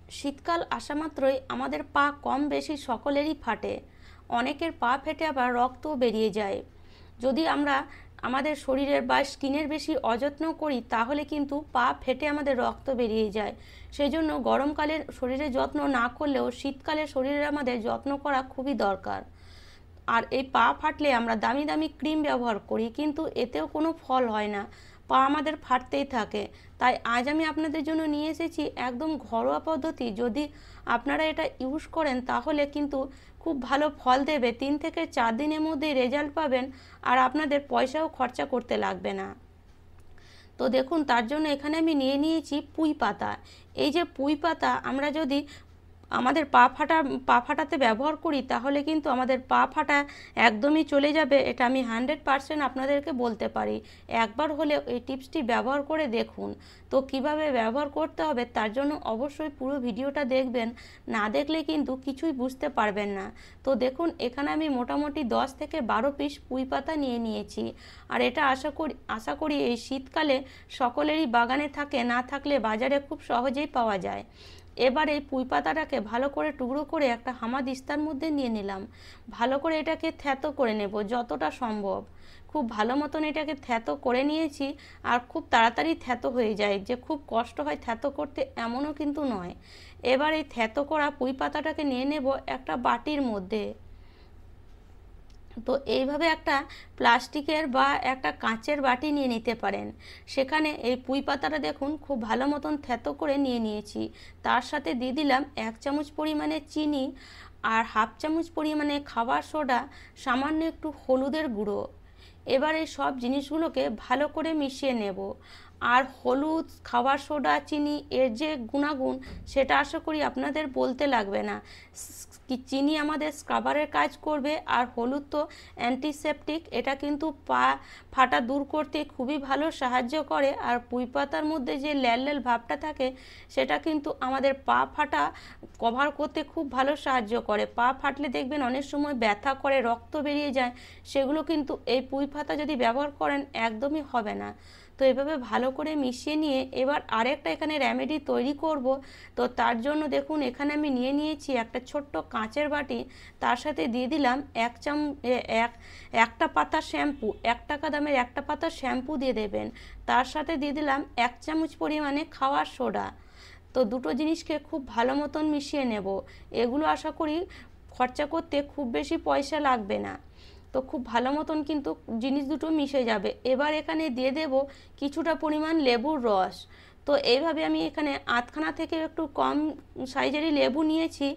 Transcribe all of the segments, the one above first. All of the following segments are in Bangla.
শীতকাল আসা মাত্রই আমাদের পা কম বেশি সকলেরই ফাটে। অনেকের পা ফেটে আবার রক্তও বেরিয়ে যায়। যদি আমরা আমাদের শরীরের বা স্কিনের বেশি অযত্ন করি তাহলে কিন্তু পা ফেটে আমাদের রক্ত বেরিয়ে যায়। সেই জন্য গরমকালে শরীরের যত্ন না করলেও শীতকালে শরীরের আমাদের যত্ন করা খুবই দরকার। আর এই পা ফাটলে আমরা দামি দামি ক্রিম ব্যবহার করি, কিন্তু এতেও কোনো ফল হয় না, পা আমাদের ফাটতেই থাকে। তাই আজ আমি আপনাদের জন্য নিয়ে এসেছি একদম ঘরোয়া পদ্ধতি। যদি আপনারা এটা ইউজ করেন তাহলে কিন্তু খুব ভালো ফল দেবে। 3 থেকে 4 দিনের মধ্যেই রেজাল্ট পাবেন, আর আপনাদের পয়সাও খরচা করতে লাগবে না। তো দেখুন, তার জন্য এখানে আমি নিয়ে নিয়েছি পুঁই পাতা। এই যে পুঁই পাতা আমরা যদি আমাদের পা ফাটাতে ব্যবহার করি তাহলে কিন্তু আমাদের পা ফাটা একদমই চলে যাবে। এটা আমি 100% আপনাদেরকে বলতে পারি। একবার হলে এই টিপসটি ব্যবহার করে দেখুন। তো কিভাবে ব্যবহার করতে হবে তার জন্য অবশ্যই পুরো ভিডিওটা দেখবেন, না দেখলে কিন্তু কিছুই বুঝতে পারবেন না। তো দেখুন, এখানে আমি মোটামুটি 10 থেকে 12 পিস পুঁই পাতা নিয়ে নিয়েছি। আর এটা আশা করি এই শীতকালে সকলেরই বাগানে থাকে, না থাকলে বাজারে খুব সহজেই পাওয়া যায়। এবার এই পুঁই পাতাটাকে ভালো করে টুকরো করে একটা হামাদিস্তার মধ্যে নিয়ে নিলাম। ভালো করে এটাকে থ্যাতো করে নেব যতটা সম্ভব। খুব ভালো মতন এটাকে থ্যাতো করে নিয়েছি। আর খুব তাড়াতাড়ি থ্যাতো হয়ে যায়, যে খুব কষ্ট হয় থ্যাতো করতে এমনও কিন্তু নয়। এবার এই থ্যাতো করা পুঁই পাতাটাকে নিয়ে নেব একটা বাটির মধ্যে। তো এইভাবে একটা প্লাস্টিকের বা একটা কাঁচের বাটি নিয়ে নিতে পারেন। সেখানে এই পুঁই পাতাটা দেখুন খুব ভালো মতন থেতো করে নিয়ে নিয়েছি। তার সাথে দিয়ে দিলাম 1 চামচ পরিমাণে চিনি, আর 1/2 চামচ পরিমাণে খাবার সোডা, সামান্য একটু হলুদের গুঁড়ো। এবার এই সব জিনিসগুলোকে ভালো করে মিশিয়ে নেব। আর হলুদ, খাবার সোডা, চিনি এর যে গুণাগুণ সেটা আশা করি আপনাদের বলতে লাগবে না। চিনি আমাদের স্ক্রাবারের কাজ করবে, আর হলুদ তো অ্যান্টিসেপটিক, এটা কিন্তু পা ফাটা দূর করতে খুবই ভালো সাহায্য করে। আর পুঁই পাতার মধ্যে যে ল্যাল ল্যাল ভাবটা থাকে সেটা কিন্তু আমাদের পা ফাটা কভার করতে খুব ভালো সাহায্য করে। পা ফাটলে দেখবেন অনেক সময় ব্যথা করে, রক্ত বেরিয়ে যায়, সেগুলো কিন্তু এই পুঁই পাতা যদি ব্যবহার করেন একদমই হবে না। তো এভাবে ভালো করে মিশিয়ে নিয়ে এবার আরেকটা এখানে রেমেডি তৈরি করব। তো তার জন্য দেখুন, এখানে আমি নিয়ে নিয়েছি একটা ছোট্ট কাঁচের বাটি। তার সাথে দিয়ে দিলাম একটা পাতা শ্যাম্পু। 1 টাকা দামের একটা পাতা শ্যাম্পু দিয়ে দেবেন। তার সাথে দিয়ে দিলাম 1 চামচ পরিমাণে খাওয়ার সোডা। তো দুটো জিনিসকে খুব ভালো মতন মিশিয়ে নেব। এগুলো আশা করি খরচা করতে খুব বেশি পয়সা লাগবে না। তো খুব ভালো মতন কিন্তু জিনিস দুটো মিশে যাবে। এবার এখানে দিয়ে দেব কিছুটা পরিমাণ লেবুর রস। তো এইভাবে আমি এখানে আধখানা থেকে একটু কম সাইজেরই লেবু নিয়েছি।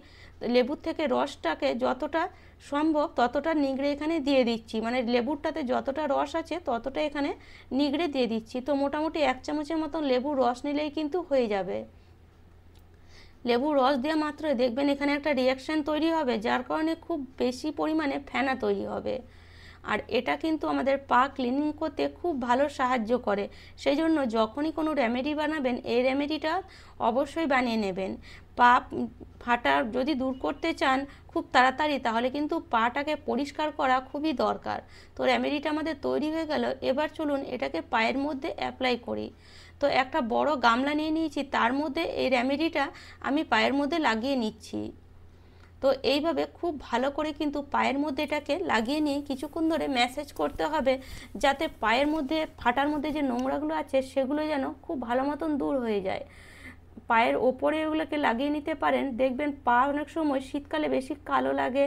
লেবুর থেকে রসটাকে যতটা সম্ভব ততটা নিগড়ে এখানে দিয়ে দিচ্ছি, মানে লেবুরটাতে যতটা রস আছে ততটা এখানে নিগড়ে দিয়ে দিচ্ছি। তো মোটামুটি 1 চামচের মতন লেবুর রস নিলেই কিন্তু হয়ে যাবে। লেবুর রস দেওয়া মাত্রই দেখবেন এখানে একটা রিয়াকশান তৈরি হবে, যার কারণে খুব বেশি পরিমাণে ফেনা তৈরি হবে। আর এটা কিন্তু আমাদের পা ক্লিনিং করতে খুব ভালো সাহায্য করে। সেই জন্য যখনই কোনো রেমেডি বানাবেন এই রেমেডিটা অবশ্যই বানিয়ে নেবেন। পা ফাটা যদি দূর করতে চান খুব তাড়াতাড়ি, তাহলে কিন্তু পাটাকে পরিষ্কার করা খুবই দরকার। তো রেমেডিটা আমাদের তৈরি হয়ে গেল। এবার চলুন এটাকে পায়ের মধ্যে অ্যাপ্লাই করি। তো একটা বড় গামলা নিয়ে নিয়েছি, তার মধ্যে এই রেমেডিটা আমি পায়ের মধ্যে লাগিয়ে নিচ্ছি। তো এইভাবে খুব ভালো করে কিন্তু পায়ের মধ্যে এটাকে লাগিয়ে নিয়ে কিছুক্ষণ ধরে ম্যাসাজ করতে হবে, যাতে পায়ের মধ্যে ফাটার মধ্যে যে নোংরাগুলো আছে সেগুলো যেন খুব ভালো মতন দূর হয়ে যায়। পায়ের ওপরে এগুলোকে লাগিয়ে নিতে পারেন। দেখবেন পা অনেক সময় শীতকালে বেশি কালো লাগে,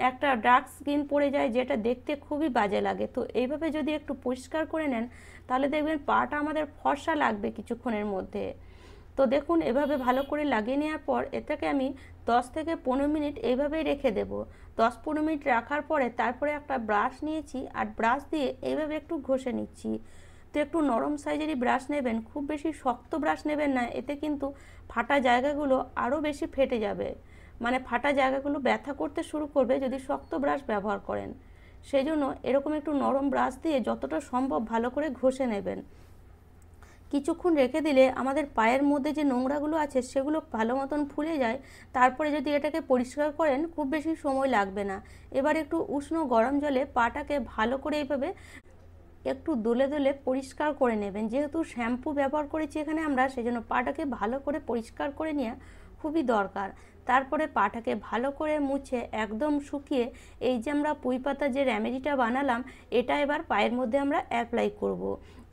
একটা ডার্ক স্কিন পড়ে যায়, যেটা দেখতে খুবই বাজে লাগে। তো এইভাবে যদি একটু পরিষ্কার করে নেন তাহলে দেখবেন পাটা আমাদের ফর্সা লাগবে কিছুক্ষণের মধ্যে। তো দেখুন, এভাবে ভালো করে লাগিয়ে নেওয়ার পর এটাকে আমি 10 থেকে 15 মিনিট এইভাবেই রেখে দেব। 10-15 মিনিট রাখার পরে তারপরে একটা ব্রাশ নিয়েছি, আর ব্রাশ দিয়ে এইভাবে একটু ঘষে নিচ্ছি। তো একটু নরম সাইজেরই ব্রাশ নেবেন, খুব বেশি শক্ত ব্রাশ নেবেন না, এতে কিন্তু ফাটা জায়গাগুলো আরও বেশি ফেটে যাবে, মানে ফাটা জায়গাগুলো ব্যথা করতে শুরু করবে যদি শক্ত ব্রাশ ব্যবহার করেন। সেই জন্য এরকম একটু নরম ব্রাশ দিয়ে যতটা সম্ভব ভালো করে ঘষে নেবেন। কিছুক্ষণ রেখে দিলে আমাদের পায়ের মধ্যে যে নোংরাগুলো আছে সেগুলো ভালো মতন ফুলে যায়। তারপরে যদি এটাকে পরিষ্কার করেন খুব বেশি সময় লাগবে না। এবার একটু উষ্ণ গরম জলে পাটাকে ভালো করে এইভাবে একটু দোলে দোলে পরিষ্কার করে নেবেন। যেহেতু শ্যাম্পু ব্যবহার করেছি এখানে আমরা, সেজন্য পাটাকে ভালো করে পরিষ্কার করে নিয়ে খুবই দরকার। তারপরে পাটাকে ভালো করে মুছে একদম শুকিয়ে এই যে আমরা পুঁই পাতা যে রেমেডিটা বানালাম এটা এবার পায়ের মধ্যে আমরা অ্যাপ্লাই করব।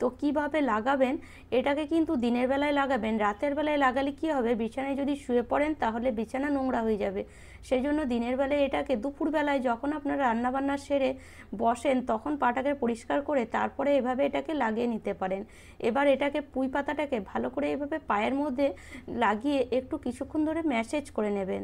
তো কিভাবে লাগাবেন, এটাকে কিন্তু দিনের বেলায় লাগাবেন। রাতের বেলায় লাগালে কি হবে, বিছানায় যদি শুয়ে পড়েন তাহলে বিছানা নোংরা হয়ে যাবে। সেই জন্য দিনের বেলায় এটাকে দুপুরবেলায় যখন আপনারা রান্নাবান্না সেরে বসেন তখন পাটাকে পরিষ্কার করে তারপরে এভাবে এটাকে লাগিয়ে নিতে পারেন। এবার এটাকে পুঁই পাতাটাকে ভালো করে এভাবে পায়ের মধ্যে লাগিয়ে একটু কিছুক্ষণ ধরে ম্যাসেজ করে নেবেন।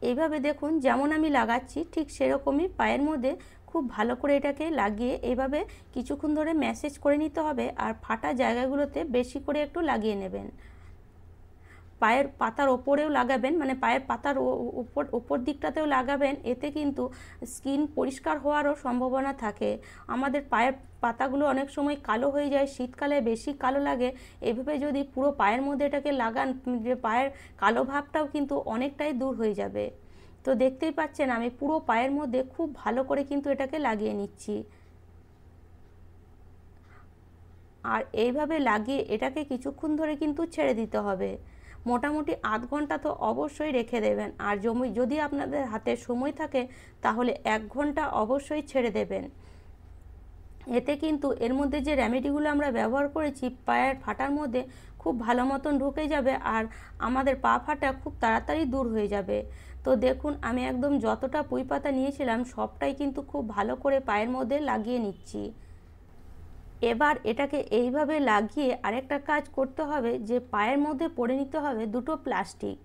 এইভাবে দেখুন যেমন আমি লাগাচ্ছি ঠিক সেরকমই পায়ের মধ্যে খুব ভালো করে এটাকে লাগিয়ে এইভাবে কিছুক্ষণ ধরে ম্যাসেজ করে নিতে হবে। আর ফাটা জায়গাগুলোতে বেশি করে একটু লাগিয়ে নেবেন। পায়ের পাতার ওপরেও লাগাবেন, মানে পায়ের পাতার উপর দিকটাতেও লাগাবেন। এতে কিন্তু স্কিন পরিষ্কার হওয়ারও সম্ভাবনা থাকে। আমাদের পায়ের পাতাগুলো অনেক সময় কালো হয়ে যায়, শীতকালে বেশি কালো লাগে। এভাবে যদি পুরো পায়ের মধ্যে এটাকে লাগান, যে পায়ের কালো ভাবটাও কিন্তু অনেকটাই দূর হয়ে যাবে। তো দেখতেই পাচ্ছেন আমি পুরো পায়ের মধ্যে খুব ভালো করে কিন্তু এটাকে লাগিয়ে নিচ্ছি। আর এইভাবে লাগিয়ে এটাকে কিছুক্ষণ ধরে কিন্তু ছেড়ে দিতে হবে। মোটামুটি আধ ঘন্টা তো অবশ্যই রেখে দেবেন। আর যদি আপনাদের হাতে সময় থাকে তাহলে 1 ঘন্টা অবশ্যই ছেড়ে দেবেন। এতে কিন্তু এর মধ্যে যে রেমেডিগুলো আমরা ব্যবহার করেছি পায়ের ফাটার মধ্যে খুব ভালো মতন ঢুকে যাবে আর আমাদের পা ফাটা খুব তাড়াতাড়ি দূর হয়ে যাবে। তো দেখুন আমি একদম যতটা পুঁই পাতা নিয়েছিলাম সবটাই কিন্তু খুব ভালো করে পায়ের মধ্যে লাগিয়ে নিচ্ছি। এবার এটাকে এইভাবে লাগিয়ে আরেকটা কাজ করতে হবে, যে পায়ের মধ্যে পরে নিতে হবে দুটো প্লাস্টিক।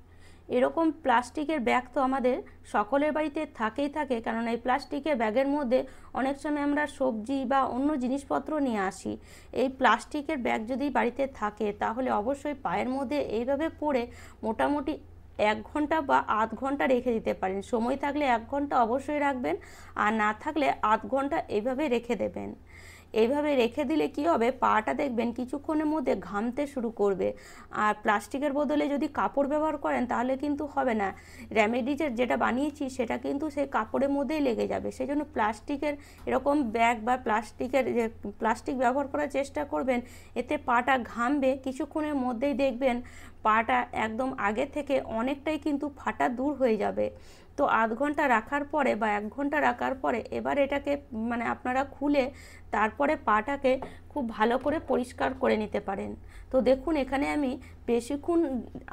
এরকম প্লাস্টিকের ব্যাগ তো আমাদের সকলের বাড়িতে থাকেই থাকে, কারণ এই প্লাস্টিকের ব্যাগের মধ্যে অনেক সময় আমরা সবজি বা অন্য জিনিসপত্র নিয়ে আসি। এই প্লাস্টিকের ব্যাগ যদি বাড়িতে থাকে তাহলে অবশ্যই পায়ের মধ্যে এইভাবে পরে মোটামুটি 1 ঘন্টা বা আধ ঘন্টা রেখে দিতে পারেন। সময় থাকলে 1 ঘন্টা অবশ্যই রাখবেন, আর না থাকলে আধ ঘন্টা এইভাবে রেখে দেবেন। এইভাবে রেখে দিলে কি হবে, পাটা দেখবেন কিছুক্ষণের মধ্যে ঘামতে শুরু করবে। আর প্লাস্টিকের বদলে যদি কাপড় ব্যবহার করেন তাহলে কিন্তু হবে না। রেমেডিজের যেটা বানিয়েছি সেটা কিন্তু সেই কাপড়ের মধ্যেই লেগে যাবে। সেই জন্য প্লাস্টিকের এরকম ব্যাগ বা প্লাস্টিক ব্যবহার করার চেষ্টা করবেন। এতে পাটা ঘামবে, কিছুক্ষণের মধ্যেই দেখবেন পাটা একদম আগে থেকে অনেকটাই কিন্তু ফাটা দূর হয়ে যাবে। তো আধ ঘন্টা রাখার পরে বা 1 ঘন্টা রাখার পরে এবার এটাকে মানে আপনারা খুলে তারপরে পাটাকে খুব ভালো করে পরিষ্কার করে নিতে পারেন। তো দেখুন এখানে আমি বেশিক্ষণ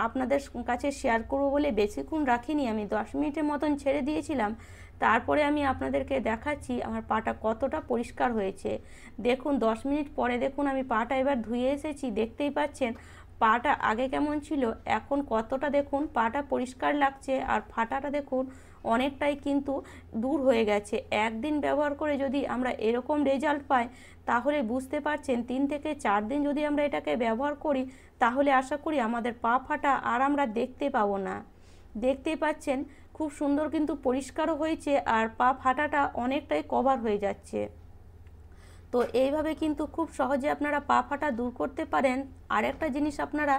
আপনাদের কাছে শেয়ার করবো বলে বেশিক্ষণ রাখিনি, আমি 10 মিনিটের মতন ছেড়ে দিয়েছিলাম। তারপরে আমি আপনাদেরকে দেখাচ্ছি আমার পাটা কতটা পরিষ্কার হয়েছে। দেখুন 10 মিনিট পরে দেখুন আমি পাটা এবার ধুয়ে এসেছি, দেখতেই পাচ্ছেন পাটা আগে কেমন ছিল এখন কতটা দেখুন পাটা পরিষ্কার লাগছে। আর ফাটাটা দেখুন অনেকটাই কিন্তু দূর হয়ে গেছে। একদিন ব্যবহার করে যদি আমরা এরকম রেজাল্ট পাই তাহলে বুঝতে পারছেন 3 থেকে 4 দিন যদি আমরা এটাকে ব্যবহার করি তাহলে আশা করি আমাদের পা ফাটা আর আমরা দেখতে পাবো না। দেখতেই পাচ্ছেন খুব সুন্দর কিন্তু পরিষ্কারও হয়েছে আর পা ফাটাটা অনেকটাই কভার হয়ে যাচ্ছে। তো এইভাবে কিন্তু খুব সহজে আপনারা পা ফাটা দূর করতে পারেন। আর একটা জিনিস আপনারা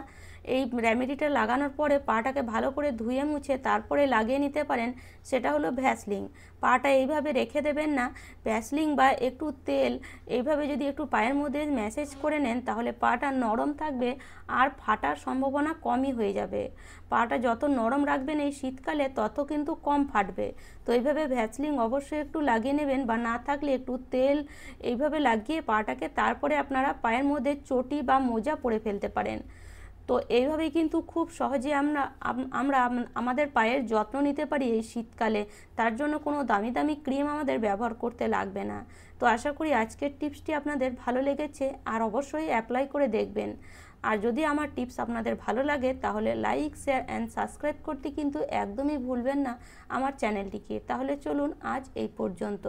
এই রেমেডিটা লাগানোর পরে পাটাকে ভালো করে ধুয়ে মুছে তারপরে লাগিয়ে নিতে পারেন, সেটা হলো ভ্যাসলিন। পাটা এইভাবে রেখে দেবেন না, ভ্যাসলিন বা একটু তেল এইভাবে যদি একটু পায়ের মধ্যে ম্যাসেজ করে নেন তাহলে পাটা নরম থাকবে আর ফাটার সম্ভাবনা কমই হয়ে যাবে। পাটা যত নরম রাখবেন এই শীতকালে তত কিন্তু কম ফাটবে। তো এইভাবে ভ্যাসলিন অবশ্যই একটু লাগিয়ে নেবেন, বা না থাকলে একটু তেল এইভাবে লাগিয়ে পাটাকে তারপরে আপনারা পায়ের মধ্যে চটি বা মোজা পরে ফেলতে পারেন। তো এইভাবেই কিন্তু খুব সহজে আমরা আমাদের পায়ের যত্ন নিতে পারি এই শীতকালে। তার জন্য কোনো দামি দামি ক্রিম আমাদের ব্যবহার করতে লাগবে না। তো আশা করি আজকের টিপসটি আপনাদের ভালো লেগেছে আর অবশ্যই অ্যাপ্লাই করে দেখবেন। আর যদি আমার টিপস আপনাদের ভালো লাগে তাহলে লাইক, শেয়ার অ্যান্ড সাবস্ক্রাইব করতে কিন্তু একদমই ভুলবেন না আমার চ্যানেলটিকে। তাহলে চলুন আজ এই পর্যন্ত।